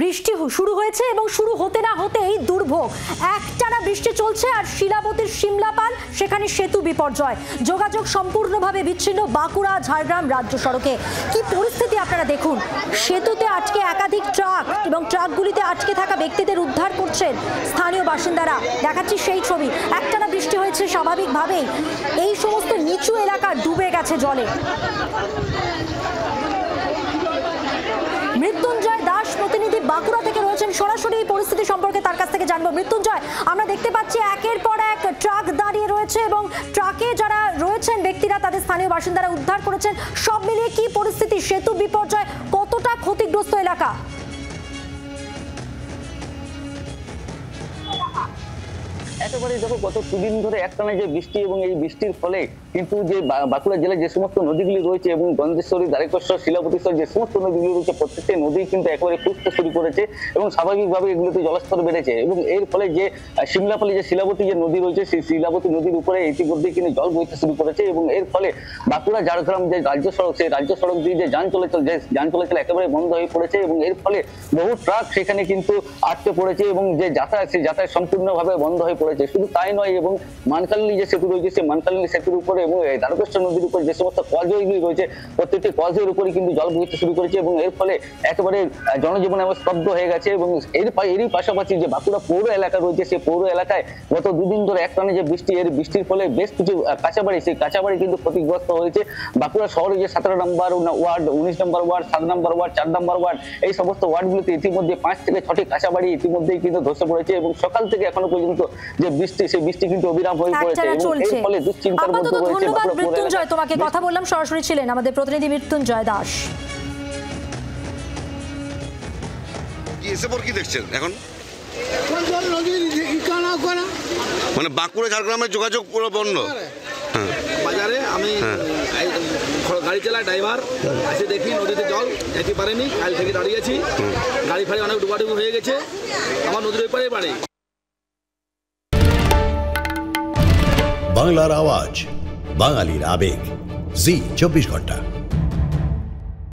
বৃষ্টি শুরু হয়েছে এবং শুরু হতে না হতেই দুর্ভোগ। একটানা বৃষ্টি চলছে আর শিলাবতীর সিমলাপাল সেখানে সেতু বিপর্যয়, যোগাযোগ সম্পূর্ণভাবে বিচ্ছিন্ন বাঁকুড়া ঝাড়গ্রাম রাজ্য সড়কে। কি পরিস্থিতি আপনারা দেখুন, সেতুতে আটকে একাধিক ট্রাক এবং ট্রাকগুলিতে আটকে থাকা ব্যক্তিদের উদ্ধার করছেন স্থানীয় বাসিন্দারা। দেখাচ্ছি সেই ছবি। একটানা বৃষ্টি হয়েছে, স্বাভাবিকভাবেই এই সমস্ত নিচু এলাকা ডুবে গেছে জলে। মৃত্যুঞ্জয় দাস প্রতিনিধি বাঁকুড়া থেকে রয়েছেন, সরাসরি এই পরিস্থিতি সম্পর্কে তার কাছ থেকে জানবো। মৃত্যুঞ্জয়, আমরা দেখতে পাচ্ছি একের পর এক ট্রাক দাঁড়িয়ে রয়েছে এবং ট্রাকে যারা রয়েছেন ব্যক্তিরা তাদের স্থানীয় বাসিন্দারা উদ্ধার করেছেন। সব মিলিয়ে কি পরিস্থিতি, সেতু বিপর্যয়, কতটা ক্ষতিগ্রস্ত এলাকা? একেবারে দেখো, গত দুদিন ধরে একটানা যে বৃষ্টি এবং এই বৃষ্টির ফলে কিন্তু যে বাঁকুড়া জেলায় যে সমস্ত নদীগুলি রয়েছে এবং গন্ধেশ্বরী, দ্বারকেশ্বর, শিলাবতীশ্বর যে সমস্ত নদীগুলি রয়েছে প্রত্যেকটি নদী কিন্তু একেবারে ফুটতে শুরু করেছে এবং স্বাভাবিকভাবে এগুলোতে জলস্তর বেড়েছে। এবং এর ফলে যে সিমলাপালি যে শিলাবতী যে নদী রয়েছে সেই শিলাবতী নদীর উপরে ইতিমধ্যে কিন্তু জল বইতে শুরু করেছে এবং এর ফলে বাঁকুড়া ঝাড়গ্রাম যে রাজ্য সড়ক, সেই রাজ্য সড়ক দিয়ে যে যান চলাচল একেবারে বন্ধ হয়ে পড়েছে এবং এর ফলে বহু ট্রাক সেখানে কিন্তু আটকে পড়েছে এবং যে যাতায়াত, সেই যাতায়াত সম্পূর্ণভাবে বন্ধ হয়ে পড়েছে। শুধু তাই নয়, এবং মানকালিনী যে সেতু রয়েছে সেই মানকালিনী সেতুর উপরে এবং দ্বারকেশ্বর নদীর উপরে যে সমস্ত কজওয়েগুলি রয়েছে প্রত্যেকটি কজওয়ের উপরে কিন্তু জল বইতে শুরু করেছে এবং এর ফলে একেবারে জনজীবন স্তব্ধ হয়ে গেছে। এবং এরই পাশাপাশি যে বাঁকুড়া পৌর এলাকা রয়েছে সেই পৌর এলাকায় গত দুদিন ধরে একটানা যে বৃষ্টি, এর বৃষ্টির ফলে বেশ কিছু কাঁচাবাড়ি, সেই কাঁচাবাড়ি কিন্তু ক্ষতিগ্রস্ত হয়েছে। বাঁকুড়া শহরে যে 17 নম্বর ওয়ার্ড, 19 নম্বর ওয়ার্ড, 7 নম্বর ওয়ার্ড, 4 নম্বর ওয়ার্ড, এই সমস্ত ওয়ার্ডগুলিতে ইতিমধ্যে 5 থেকে 6টি কাঁচাবাড়ি ইতিমধ্যেই কিন্তু ধসে পড়েছে এবং সকাল থেকে এখনো পর্যন্ত যে বৃষ্টি, সেই বৃষ্টি কিন্তু অবিরাম হয়ে পড়েছে এবং এর ফলে দুশ্চিন্তার মধ্যে রয়েছে। ধন্যবাদ মৃত্যুঞ্জয়, তোমাকে কথা বললাম, সরাসরি ছিলেন আমাদের প্রতিনিধি মৃত্যুঞ্জয় দাস। এসে পর কি দেখছেন এখন? মানে বাঁকুড়া ঝাড়গ্রামের যোগাযোগ পুরো বন্ধ। বাজারে আমি গাড়ি চালাই, ড্রাইভার এসে দেখি নদীতে জল যেতে পারেনি, কাল থেকে দাঁড়িয়েছি, গাড়ি ফাড়ি অনেক ডুবাডুবি হয়ে গেছে, আমার নদীর ওই পারে বাড়ি। বাংলার আওয়াজ, বাঙালির আবেগ, জি 24 ঘন্টা।